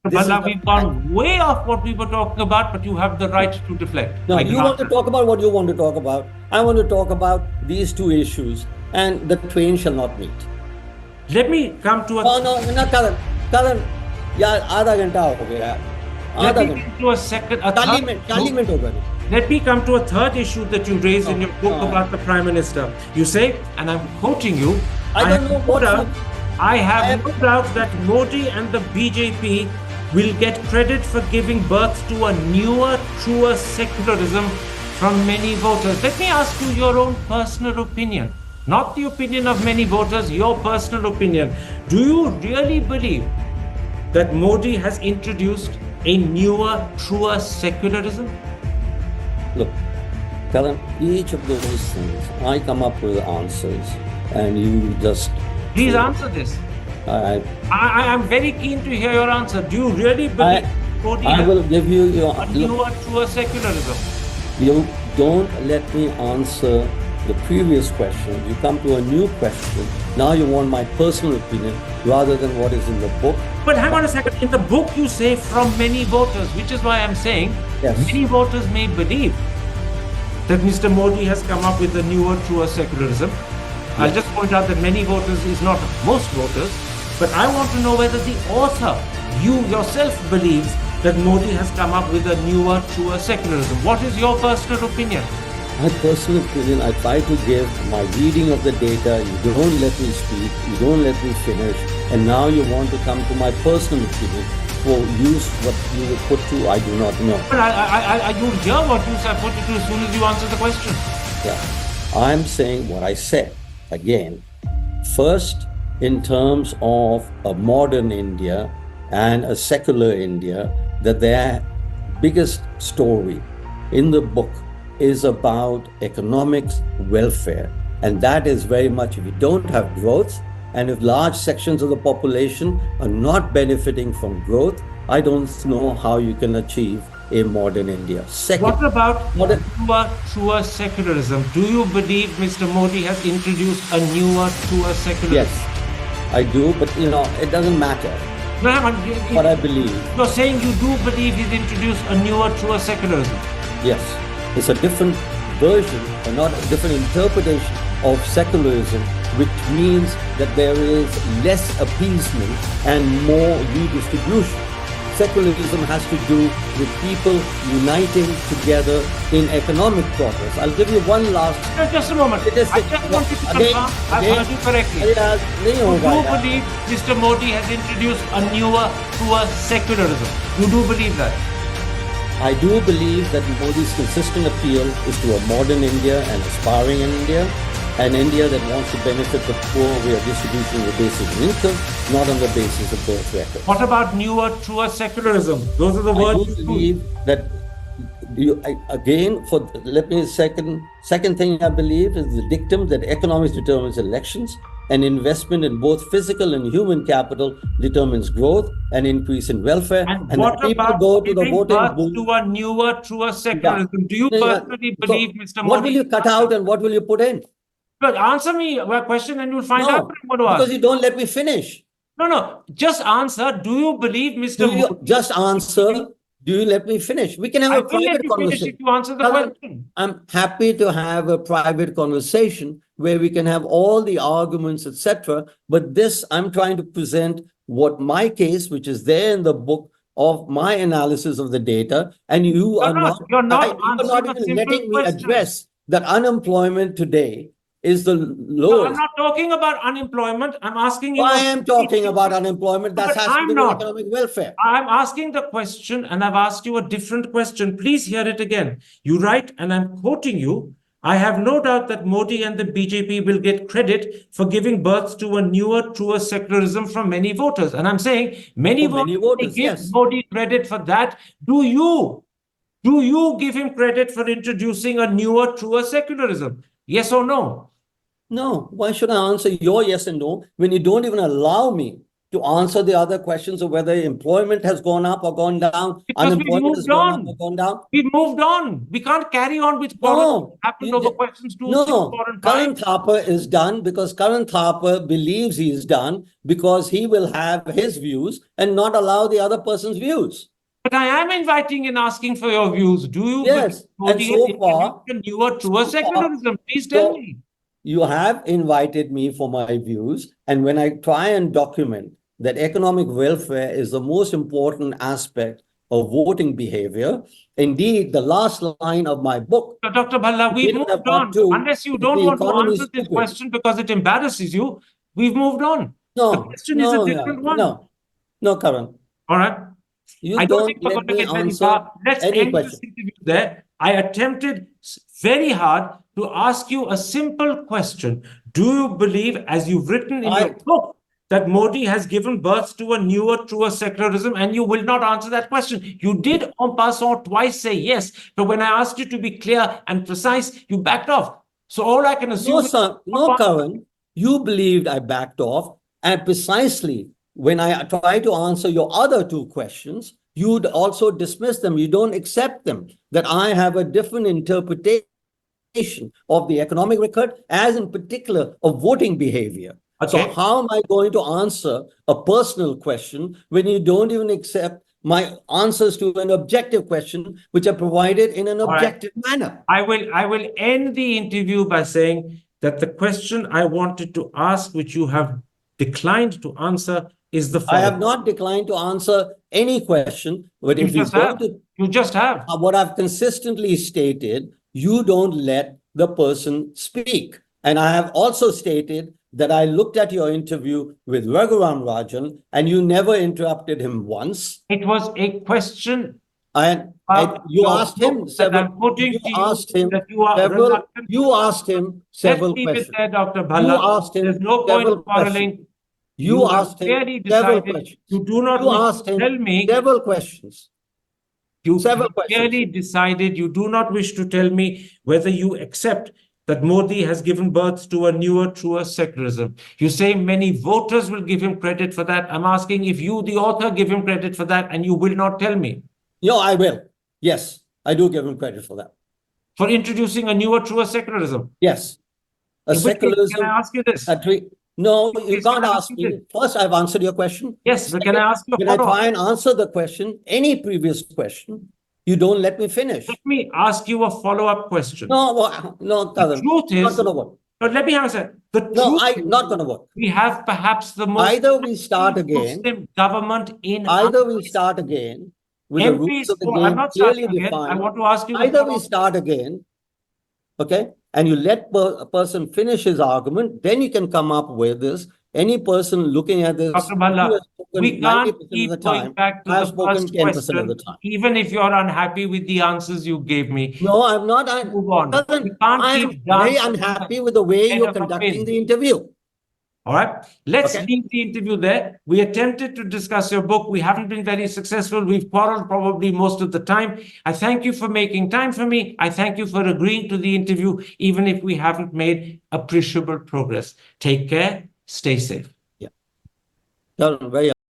Bhallah, we've gone way off what we were talking about, but you have the right to deflect. No, you want to talk about what you want to talk about. I want to talk about these two issues, and the twain shall not meet. Let me come to a... No, Karan, यार आधा घंटा हो गया. Let me come to a second... Let me come to a third issue that you raised in your book about the Prime Minister. You say, and I'm quoting you, I have no doubt that Modi and the BJP will get credit for giving birth to a newer, truer secularism from many voters. Let me ask you your own personal opinion, not the opinion of many voters, your personal opinion. Do you really believe that Modi has introduced a newer, truer secularism? Look, Karan, each of those things, I come up with answers, and you just... Please answer this. I am very keen to hear your answer. Do you really believe Modi I will give you your... a newer, truer secularism? You don't let me answer the previous question. You come to a new question. Now you want my personal opinion rather than what is in the book. But hang on a second. In the book, you say from many voters, which is why I'm saying many voters may believe that Mr. Modi has come up with a newer, truer secularism. Yes. I'll just point out that many voters is not most voters, but I want to know whether the author, you yourself, believes that Modi has come up with a newer, truer secularism. What is your personal opinion? My personal opinion, I try to give my reading of the data. You don't let me speak. You don't let me finish. And now you want to come to my personal opinion for use what you would put to, I do not know. But you'll hear what you put it to as soon as you answer the question. Yeah. I'm saying what I said. Again, first, in terms of a modern India and a secular India, that their biggest story in the book is about economics, welfare. And that is very much, if you don't have growth, and if large sections of the population are not benefiting from growth, I don't know how you can achieve a modern India. Second, what about newer, truer secularism? Do you believe Mr. Modi has introduced a newer, truer secularism? Yes, I do, but it doesn't matter. No, what I believe. You're saying you do believe he's introduced a newer, truer secularism? Yes. It's a different version, or not a different interpretation of secularism, which means that there is less appeasement and more redistribution. Secularism has to do with people uniting together in economic progress. I'll give you one last... Just a moment. I just want you to confirm I've heard you correctly. Do you believe Mr. Modi has introduced a newer, truer secularism? You do believe that? I do believe that Modi's consistent appeal is to a modern India and aspiring India, an India that wants to benefit the poor via distribution on the basis of income, not on the basis of birth record. What about newer, truer secularism? Those are the words. I do believe that second thing I believe is the dictum that economics determines elections, and investment in both physical and human capital determines growth and increase in welfare. And what about go to the voting booth to a newer, truer secularism? Yeah. Do you personally believe, Mr. Modi? What will you cut out and what will you put in? But answer me a question and you'll find out what I'm going to ask. Because you don't let me finish. No. Just answer. Do you believe Mr. Modi? Just answer. Do you let me finish? We can have a private conversation. If you answer the question. I'm happy to have a private conversation where we can have all the arguments, etc. But this, I'm trying to present what my case, which is there in the book, of my analysis of the data, and you're not even letting me address that unemployment today is the lowest. No, I'm not talking about unemployment. I'm asking you. I am talking about unemployment. That has to do with economic welfare. I'm asking the question, and I've asked you a different question. Please hear it again. You write, and I'm quoting you. I have no doubt that Modi and the BJP will get credit for giving birth to a newer, truer secularism from many voters. And I'm saying many voters give Modi credit for that. Do you give him credit for introducing a newer, truer secularism? Yes or no? No. Why should I answer your yes and no when you don't even allow me to answer the other questions of whether employment has gone up or gone down, Because we unemployment has moved gone up on. or gone down. We moved on. We can't carry on with what happened over questions 2, 6, 4, and 5. Karan Thaper is done because Karan Thaper believes he is done because he will have his views and not allow the other person's views. But I am inviting and asking for your views. Do you Yes, and so far, you are truer secularism? Please tell me. You have invited me for my views, and when I try and document that economic welfare is the most important aspect of voting behavior, indeed, the last line of my book. So, Dr. Bhalla, we've moved on. Unless you don't want to answer this question because it embarrasses you, we've moved on. No, the question is a different one. No, Karan. All right. I don't think we're going to get very far. Let's end this interview there. I attempted very hard to ask you a simple question. Do you believe, as you've written in your book, that Modi has given birth to a newer, truer secularism? And you will not answer that question. You did en passant twice say yes, but when I asked you to be clear and precise, you backed off. So all I can assume No, Karan, you believed I backed off, and precisely when I try to answer your other two questions, you'd also dismiss them. You don't accept them, that I have a different interpretation of the economic record, as in particular of voting behavior. Okay. So how am I going to answer a personal question when you don't even accept my answers to an objective question, which are provided in an objective manner? I will end the interview by saying that the question I wanted to ask, which you have declined to answer, is the following. I have not declined to answer any question, but if you just have. What I've consistently stated, you don't let the person speak. And I have also stated that I looked at your interview with Raghuram Rajan and you never interrupted him once. It was a question. You asked him several questions. You asked him several questions. Dr. Bhalla. You asked him There's no point quarreling. You asked him several questions. You do not tell me several questions. You clearly decided you do not wish to tell me whether you accept that Modi has given birth to a newer, truer secularism. You say many voters will give him credit for that. I'm asking if you, the author, give him credit for that, and you will not tell me. No, I will. Yes, I do give him credit for that. For introducing a newer, truer secularism? Yes. Secularism. Can I ask you this? No, you can't ask me. First, I've answered your question. Yes, but can I ask you a follow-up? When I try and answer the question, any previous question, you don't let me finish. Let me ask you a follow-up question. No, Karan. The truth is, not going to work. But let me have a second. Not going to work. We have perhaps the most either we start again government in either we start again with the rules of the game clearly defined. I want to ask you either we start again, okay, and you let a person finish his argument, then you can come up with this. Any person looking at this, Dr. Bhalla, we can't keep going back to the first question, even if you're unhappy with the answers you gave me. No, I'm not. Move on. I'm very unhappy with the way you're conducting the interview. All right, let's leave the interview there. We attempted to discuss your book. We haven't been very successful. We've quarreled probably most of the time. I thank you for making time for me. I thank you for agreeing to the interview, even if we haven't made appreciable progress. Take care. Stay safe. Yeah. Very